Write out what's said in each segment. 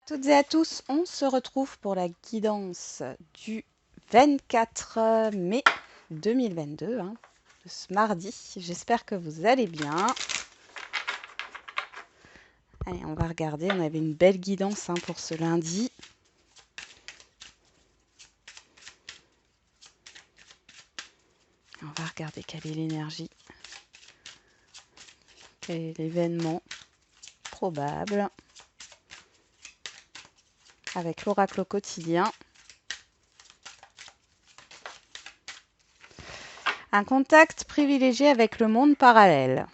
Toutes et à tous, on se retrouve pour la guidance du 24 mai 2022, de ce mardi. J'espère que vous allez bien. Allez, on va regarder. On avait une belle guidance pour ce lundi. On va regarder quelle est l'énergie. Quel est l'événement probable avec l'oracle au quotidien. Un contact privilégié avec le monde parallèle.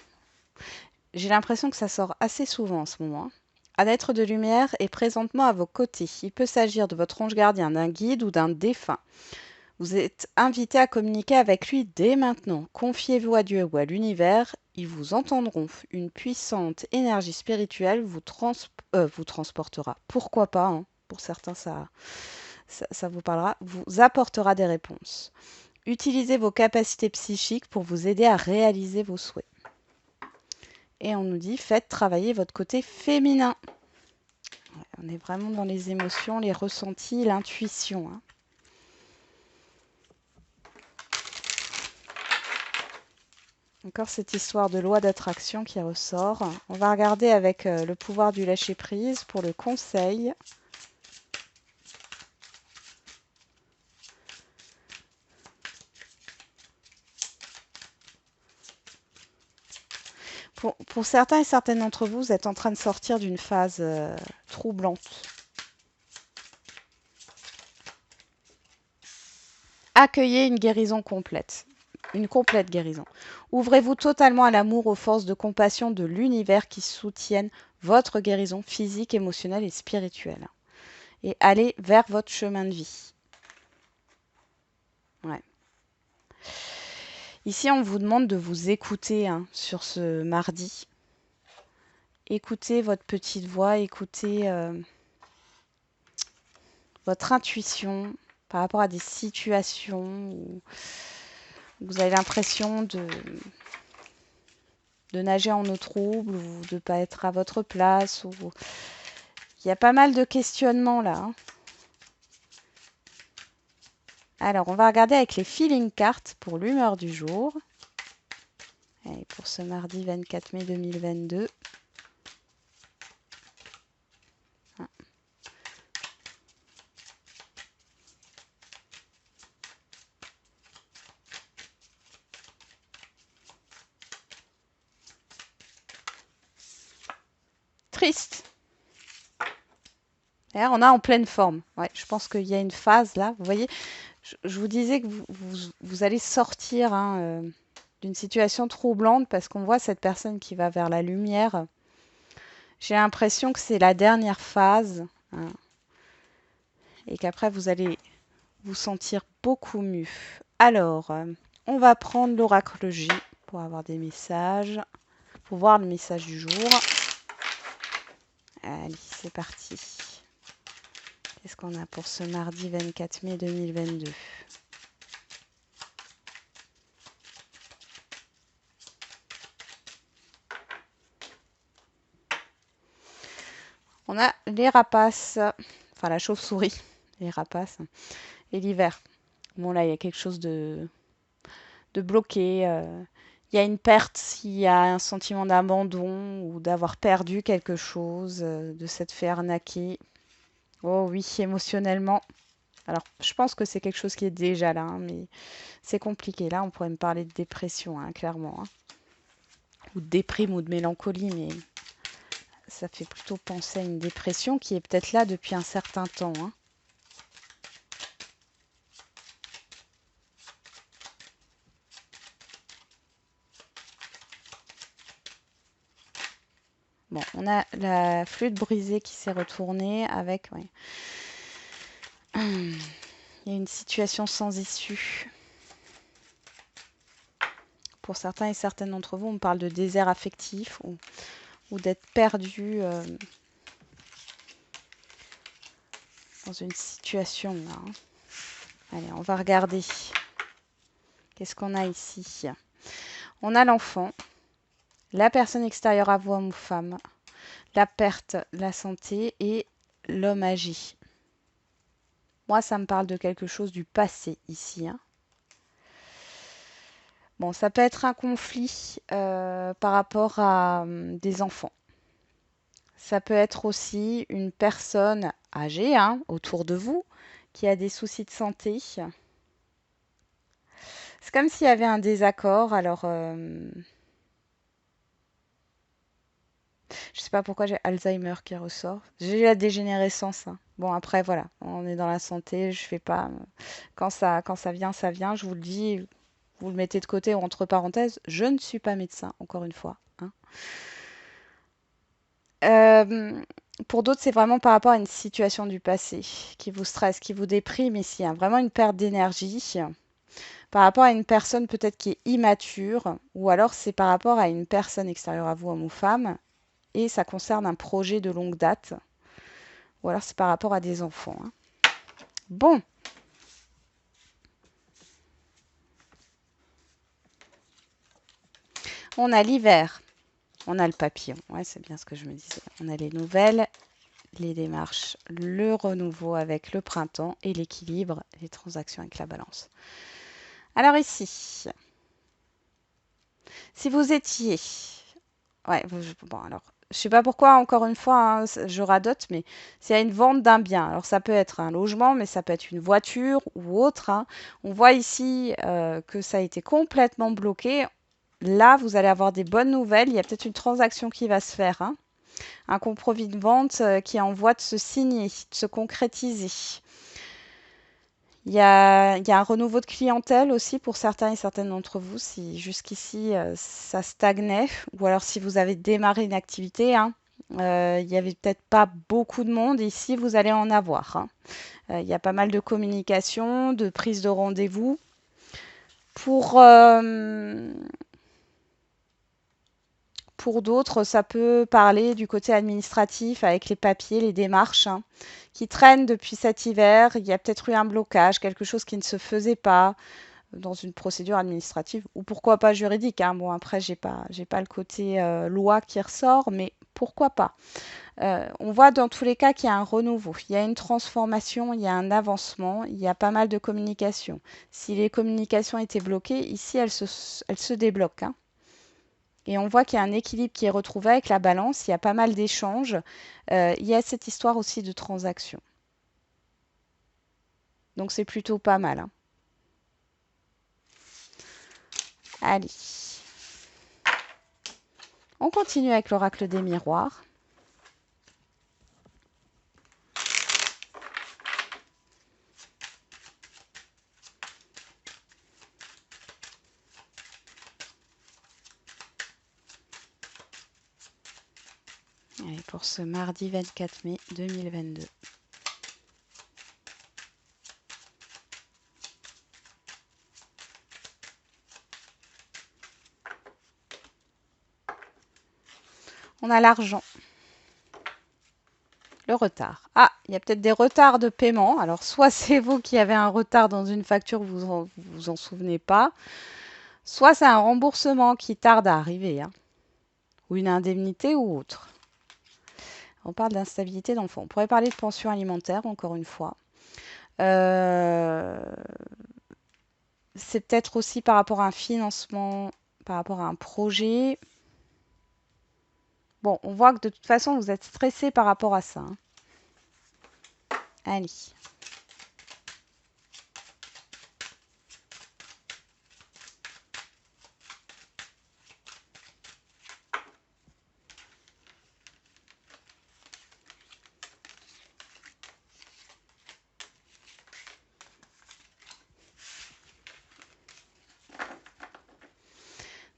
J'ai l'impression que ça sort assez souvent en ce moment. Un être de lumière est présentement à vos côtés. Il peut s'agir de votre ange gardien, d'un guide ou d'un défunt. Vous êtes invité à communiquer avec lui dès maintenant. Confiez-vous à Dieu ou à l'univers, ils vous entendront. Une puissante énergie spirituelle vous transportera. Pourquoi pas, pour certains, ça vous parlera. Vous apportera des réponses. Utilisez vos capacités psychiques pour vous aider à réaliser vos souhaits. Et on nous dit, faites travailler votre côté féminin. On est vraiment dans les émotions, les ressentis, l'intuition. Encore cette histoire de loi d'attraction qui ressort. On va regarder avec le pouvoir du lâcher-prise pour le conseil. Pour certains et certaines d'entre vous, vous êtes en train de sortir d'une phase troublante. Accueillez une guérison complète. Une complète guérison. Ouvrez-vous totalement à l'amour, aux forces de compassion de l'univers qui soutiennent votre guérison physique, émotionnelle et spirituelle. Et allez vers votre chemin de vie. Ouais. Ici, on vous demande de vous écouter sur ce mardi. Écoutez votre petite voix, écoutez votre intuition par rapport à des situations où vous avez l'impression de nager en eau trouble ou de ne pas être à votre place. Il y a pas mal de questionnements là. Alors, on va regarder avec les feeling cards pour l'humeur du jour. Et pour ce mardi 24 mai 2022. Triste. D'ailleurs, on a en pleine forme. Ouais, je pense qu'il y a une phase là. Vous voyez, je vous disais que vous allez sortir d'une situation troublante parce qu'on voit cette personne qui va vers la lumière. J'ai l'impression que c'est la dernière phase et qu'après vous allez vous sentir beaucoup mieux. Alors, on va prendre l'oracle J pour avoir des messages, pour voir le message du jour. Allez, c'est parti. Qu'est-ce qu'on a pour ce mardi 24 mai 2022 ? On a les rapaces, enfin la chauve-souris, les rapaces, et l'hiver. Bon là, il y a quelque chose de bloqué. Il y a une perte, il y a un sentiment d'abandon ou d'avoir perdu quelque chose, de s'être fait arnaquer. Oh oui, émotionnellement. Alors, je pense que c'est quelque chose qui est déjà là, mais c'est compliqué. Là, on pourrait me parler de dépression, clairement. Ou de déprime ou de mélancolie, mais ça fait plutôt penser à une dépression qui est peut-être là depuis un certain temps. Bon, on a la flûte brisée qui s'est retournée avec... Ouais. Il y a une situation sans issue. Pour certains et certaines d'entre vous, on parle de désert affectif ou d'être perdu dans une situation là. Allez, on va regarder. Qu'est-ce qu'on a ici ? On a l'enfant, la personne extérieure à vous, homme ou femme, la perte, la santé et l'homme agit. Moi, ça me parle de quelque chose du passé ici, hein. Bon, ça peut être un conflit par rapport à des enfants. Ça peut être aussi une personne âgée, hein, autour de vous qui a des soucis de santé. C'est comme s'il y avait un désaccord. Alors, je sais pas pourquoi j'ai Alzheimer qui ressort. J'ai la dégénérescence, hein. Bon, après, voilà, on est dans la santé. Je fais pas. Quand ça vient, ça vient. Je vous le dis, vous le mettez de côté ou entre parenthèses. Je ne suis pas médecin, encore une fois, hein. Euh, pour d'autres, c'est vraiment par rapport à une situation du passé qui vous stresse, qui vous déprime ici, hein. Vraiment une perte d'énergie par rapport à une personne peut-être qui est immature, ou alors c'est par rapport à une personne extérieure à vous, homme ou femme, et ça concerne un projet de longue date, ou alors c'est par rapport à des enfants, hein. Bon, on a l'hiver, on a le papillon, ouais, c'est bien ce que je me disais. On a les nouvelles, les démarches, le renouveau avec le printemps et l'équilibre, les transactions avec la balance. Alors ici, si vous étiez... Ouais, bon alors, je sais pas pourquoi, encore une fois, hein, je radote, mais s'il y a une vente d'un bien, alors ça peut être un logement, mais ça peut être une voiture ou autre, hein. On voit ici que ça a été complètement bloqué. Là, vous allez avoir des bonnes nouvelles. Il y a peut-être une transaction qui va se faire, hein. Un compromis de vente qui est en voie de se signer, de se concrétiser. Il y a un renouveau de clientèle aussi pour certains et certaines d'entre vous, si jusqu'ici ça stagnait, ou alors si vous avez démarré une activité, hein, il n'y avait peut-être pas beaucoup de monde, ici vous allez en avoir, hein. Il y a pas mal de communication, de prise de rendez-vous. Pour, pour d'autres, ça peut parler du côté administratif avec les papiers, les démarches, hein, qui traînent depuis cet hiver. Il y a peut-être eu un blocage, quelque chose qui ne se faisait pas dans une procédure administrative ou pourquoi pas juridique, hein. Bon, après, j'ai pas le côté loi qui ressort, mais pourquoi pas. On voit dans tous les cas qu'il y a un renouveau, il y a une transformation, il y a un avancement, il y a pas mal de communication. Si les communications étaient bloquées, ici, elles se débloquent, hein. Et on voit qu'il y a un équilibre qui est retrouvé avec la balance, il y a pas mal d'échanges, il y a cette histoire aussi de transaction. Donc c'est plutôt pas mal, hein. Allez, on continue avec l'oracle des miroirs. Allez, pour ce mardi 24 mai 2022. On a l'argent. Le retard. Ah, il y a peut-être des retards de paiement. Alors, soit c'est vous qui avez un retard dans une facture, vous en souvenez pas. Soit c'est un remboursement qui tarde à arriver, hein, ou une indemnité ou autre. On parle d'instabilité dans le fond. On pourrait parler de pension alimentaire, encore une fois. Euh, c'est peut-être aussi par rapport à un financement, par rapport à un projet. Bon, on voit que de toute façon, vous êtes stressé par rapport à ça, hein. Allez.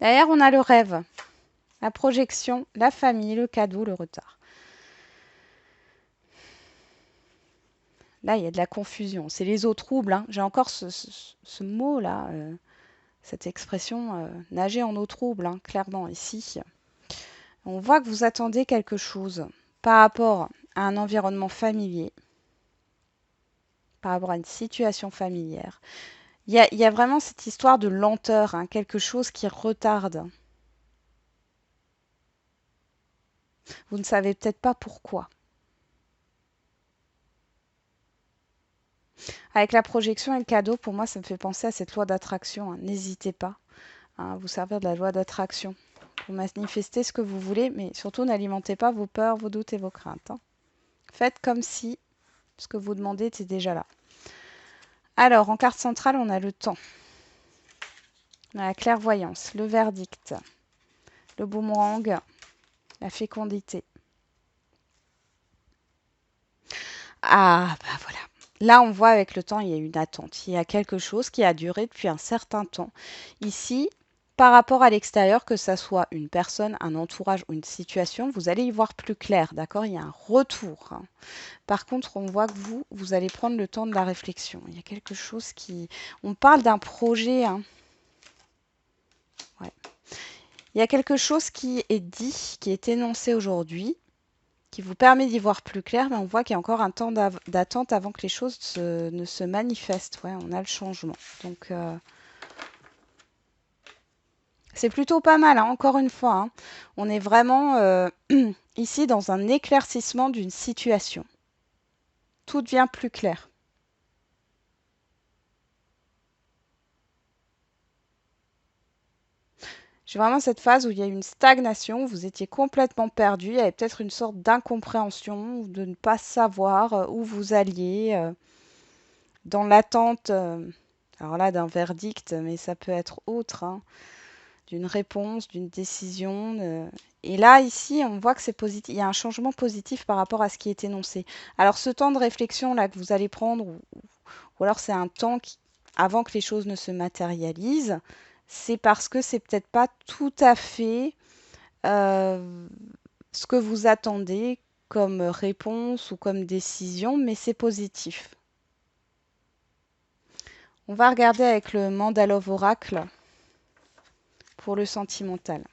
Derrière, on a le rêve, la projection, la famille, le cadeau, le retard. Là, il y a de la confusion. C'est les eaux troubles, hein. J'ai encore ce mot-là, cette expression, nager en eau trouble, hein, clairement, ici. On voit que vous attendez quelque chose par rapport à un environnement familier, par rapport à une situation familière. Il y a vraiment cette histoire de lenteur, hein, quelque chose qui retarde. Vous ne savez peut-être pas pourquoi. Avec la projection et le cadeau, pour moi, ça me fait penser à cette loi d'attraction, hein. N'hésitez pas à vous servir de la loi d'attraction pour manifester ce que vous voulez, mais surtout n'alimentez pas vos peurs, vos doutes et vos craintes, hein. Faites comme si ce que vous demandez était déjà là. Alors, en carte centrale, on a le temps, on a la clairvoyance, le verdict, le boomerang, la fécondité. Ah, bah voilà. Là, on voit avec le temps, il y a une attente. Il y a quelque chose qui a duré depuis un certain temps. Ici, par rapport à l'extérieur, que ça soit une personne, un entourage ou une situation, vous allez y voir plus clair, d'accord? Il y a un retour, hein. Par contre, on voit que vous allez prendre le temps de la réflexion. Il y a quelque chose qui... On parle d'un projet, hein. Ouais. Il y a quelque chose qui est dit, qui est énoncé aujourd'hui, qui vous permet d'y voir plus clair, mais on voit qu'il y a encore un temps d'attente avant que les choses ne se manifestent. Ouais, on a le changement. Donc, c'est plutôt pas mal, hein, encore une fois, hein. On est vraiment ici dans un éclaircissement d'une situation. Tout devient plus clair. J'ai vraiment cette phase où il y a une stagnation, où vous étiez complètement perdu, il y avait peut-être une sorte d'incompréhension, ou de ne pas savoir où vous alliez, dans l'attente, alors là, d'un verdict, mais ça peut être autre, hein, d'une réponse, d'une décision. Et là, ici, on voit que c'est positif. Il y a un changement positif par rapport à ce qui est énoncé. Alors, ce temps de réflexion là que vous allez prendre, ou alors c'est un temps avant que les choses ne se matérialisent, c'est parce que c'est peut-être pas tout à fait euh, ce que vous attendez comme réponse ou comme décision, mais c'est positif. On va regarder avec le Mandalove Oracle pour le sentimental.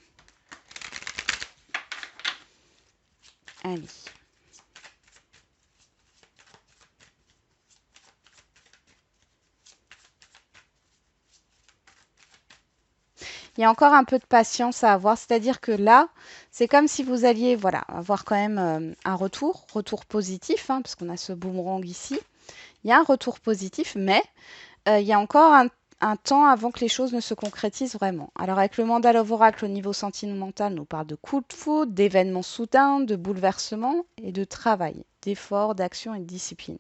Allez. Il y a encore un peu de patience à avoir, c'est-à-dire que là, c'est comme si vous alliez, voilà, avoir quand même un retour positif, hein, parce qu'on a ce boomerang ici. Il y a un retour positif, mais il y a encore un temps avant que les choses ne se concrétisent vraiment. Alors avec le Mandala Oracle au niveau sentimental, on nous parle de coups de foudre, d'événements soudains, de bouleversements et de travail, d'efforts, d'action et de discipline.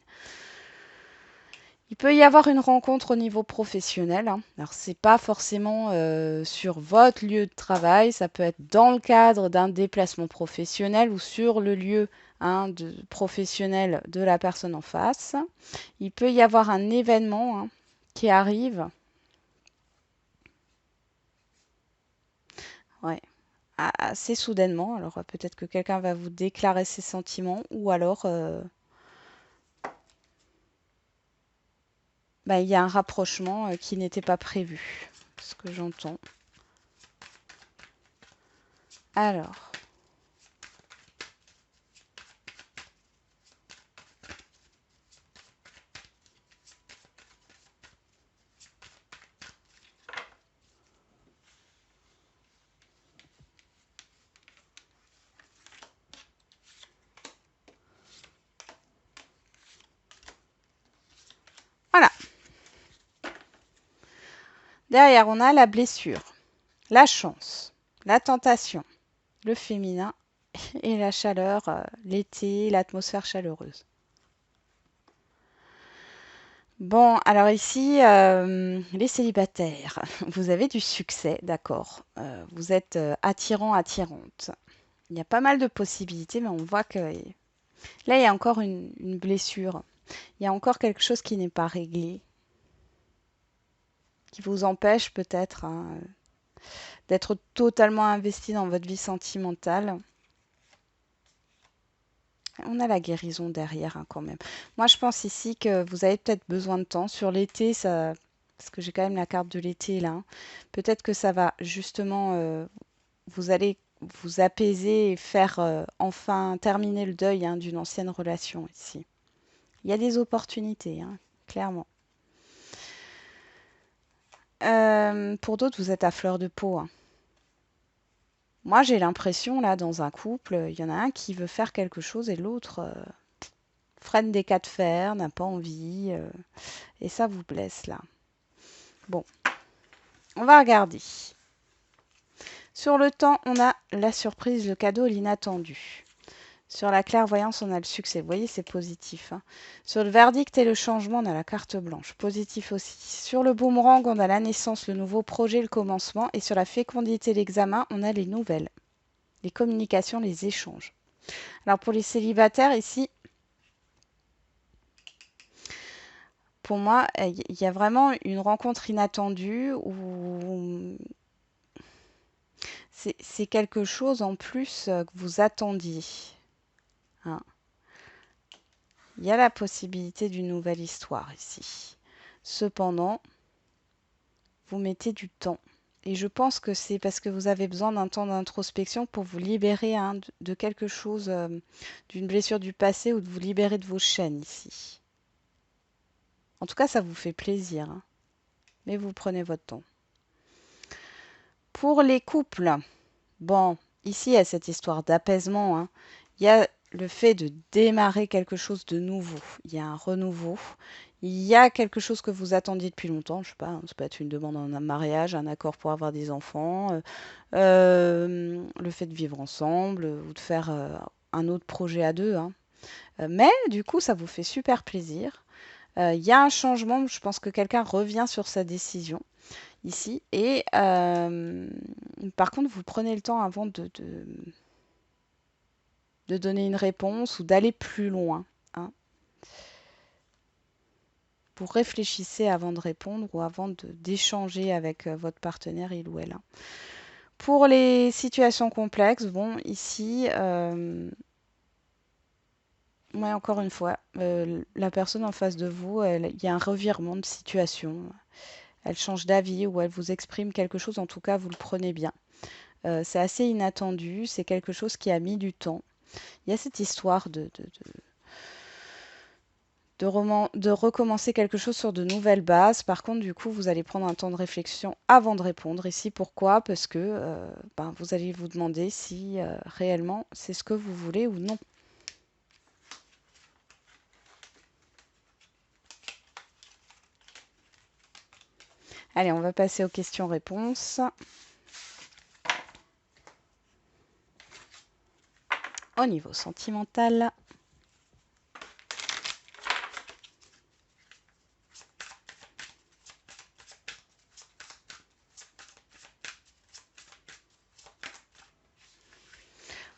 Il peut y avoir une rencontre au niveau professionnel, hein. Alors, c'est pas forcément sur votre lieu de travail, ça peut être dans le cadre d'un déplacement professionnel ou sur le lieu, hein, professionnel de la personne en face. Il peut y avoir un événement, hein, qui arrive, ouais, assez soudainement. Alors, peut-être que quelqu'un va vous déclarer ses sentiments ou alors bah, il y a un rapprochement qui n'était pas prévu, ce que j'entends. Alors. Voilà. Derrière, on a la blessure, la chance, la tentation, le féminin et la chaleur, l'été, l'atmosphère chaleureuse. Bon, alors ici, les célibataires, vous avez du succès, d'accord. Vous êtes attirant, attirante. Il y a pas mal de possibilités, mais on voit que là, il y a encore une blessure. Il y a encore quelque chose qui n'est pas réglé, qui vous empêche peut-être, hein, d'être totalement investi dans votre vie sentimentale. On a la guérison derrière, hein, quand même. Moi, je pense ici que vous avez peut-être besoin de temps. Sur l'été, ça, parce que j'ai quand même la carte de l'été là, hein. Peut-être que ça va justement, vous allez vous apaiser et faire enfin terminer le deuil, hein, d'une ancienne relation ici. Il y a des opportunités, hein, clairement. Pour d'autres, vous êtes à fleur de peau, hein. Moi, j'ai l'impression, là, dans un couple, il y en a un qui veut faire quelque chose et l'autre, freine des cas de fer, n'a pas envie, et ça vous blesse là. Bon, on va regarder. Sur le temps, on a la surprise, le cadeau, l'inattendu. Sur la clairvoyance, on a le succès. Vous voyez, c'est positif. Hein. Sur le verdict et le changement, on a la carte blanche. Positif aussi. Sur le boomerang, on a la naissance, le nouveau projet, le commencement. Et sur la fécondité, l'examen, on a les nouvelles, les communications, les échanges. Alors pour les célibataires, ici, pour moi, il y a vraiment une rencontre inattendue où c'est quelque chose en plus que vous attendiez. Hein. Il y a la possibilité d'une nouvelle histoire ici. Cependant, vous mettez du temps. Et je pense que c'est parce que vous avez besoin d'un temps d'introspection pour vous libérer de quelque chose, d'une blessure du passé ou de vous libérer de vos chaînes ici. En tout cas, ça vous fait plaisir. Hein. Mais vous prenez votre temps. Pour les couples, bon, ici, il y a cette histoire d'apaisement. Hein. Il y a le fait de démarrer quelque chose de nouveau. Il y a un renouveau. Il y a quelque chose que vous attendiez depuis longtemps. Je sais pas, hein, ça peut être une demande en un mariage, un accord pour avoir des enfants, le fait de vivre ensemble ou de faire un autre projet à deux. Hein. Mais du coup, ça vous fait super plaisir. Il y a un changement. Je pense que quelqu'un revient sur sa décision ici. Et par contre, vous prenez le temps avant de donner une réponse ou d'aller plus loin. Hein. Vous réfléchissez avant de répondre ou avant d'échanger avec votre partenaire, il ou elle. Hein. Pour les situations complexes, bon, ici, ouais, encore une fois, la personne en face de vous, il y a un revirement de situation. Elle change d'avis ou elle vous exprime quelque chose, en tout cas, vous le prenez bien. C'est assez inattendu, c'est quelque chose qui a mis du temps. Il y a cette histoire de recommencer quelque chose sur de nouvelles bases. Par contre, du coup, vous allez prendre un temps de réflexion avant de répondre. Ici, pourquoi? Parce que vous allez vous demander si réellement c'est ce que vous voulez ou non. Allez, on va passer aux questions-réponses. Au niveau sentimental.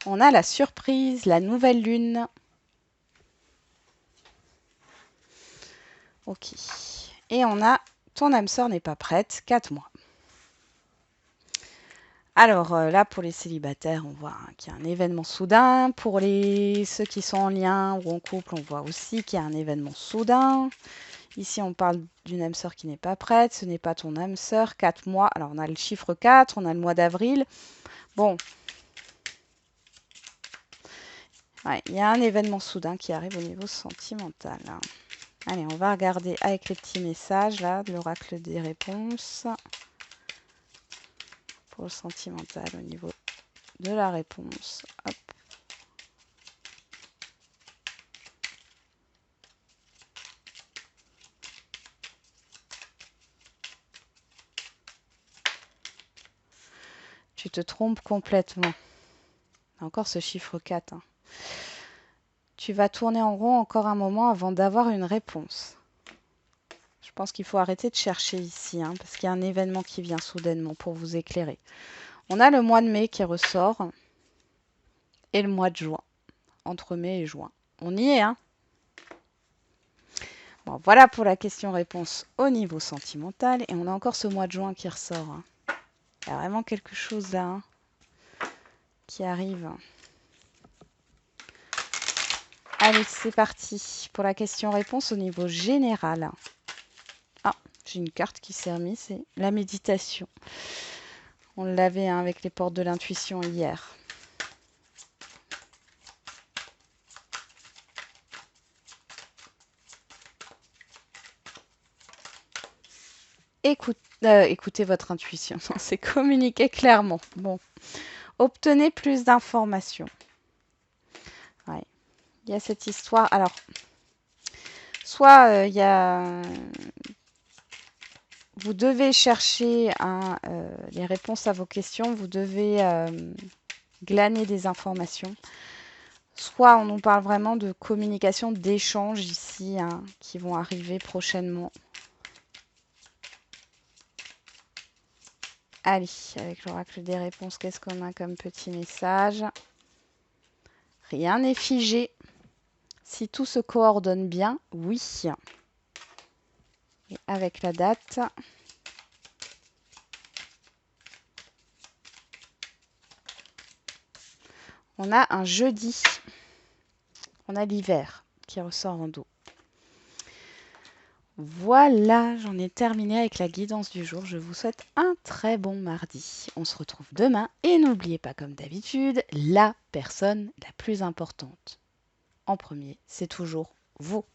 On a la surprise, la nouvelle lune. Ok. Et on a ton âme sœur n'est pas prête, 4 mois. Alors là, pour les célibataires, on voit qu'il y a un événement soudain. Pour ceux qui sont en lien ou en couple, on voit aussi qu'il y a un événement soudain. Ici, on parle d'une âme sœur qui n'est pas prête. Ce n'est pas ton âme sœur. 4 mois. Alors, on a le chiffre 4, on a le mois d'avril. Bon. Ouais, il y a un événement soudain qui arrive au niveau sentimental. Allez, on va regarder avec les petits messages, là, de l'oracle des réponses. Pour le sentimental, au niveau de la réponse. Hop. Tu te trompes complètement. Encore ce chiffre 4. Hein. Tu vas tourner en rond encore un moment avant d'avoir une réponse. Je pense qu'il faut arrêter de chercher ici, hein, parce qu'il y a un événement qui vient soudainement pour vous éclairer. On a le mois de mai qui ressort et le mois de juin, entre mai et juin. On y est, hein? Bon, voilà pour la question-réponse au niveau sentimental. Et on a encore ce mois de juin qui ressort. Hein. Il y a vraiment quelque chose là hein, qui arrive. Allez, c'est parti pour la question-réponse au niveau général. Ah, j'ai une carte qui s'est remise, c'est la méditation. On l'avait hein, avec les portes de l'intuition hier. Écoutez votre intuition, c'est communiquer clairement. Bon, obtenez plus d'informations. Ouais. Il y a cette histoire. Alors, Soit il y a... Vous devez chercher les réponses à vos questions, vous devez glaner des informations. Soit on nous parle vraiment de communication, d'échanges ici, hein, qui vont arriver prochainement. Allez, avec l'oracle des réponses, qu'est-ce qu'on a comme petit message? Rien n'est figé. Si tout se coordonne bien, oui. Et avec la date, on a un jeudi. On a l'hiver qui ressort en dos. Voilà, j'en ai terminé avec la guidance du jour. Je vous souhaite un très bon mardi. On se retrouve demain et n'oubliez pas, comme d'habitude, la personne la plus importante en premier, c'est toujours vous.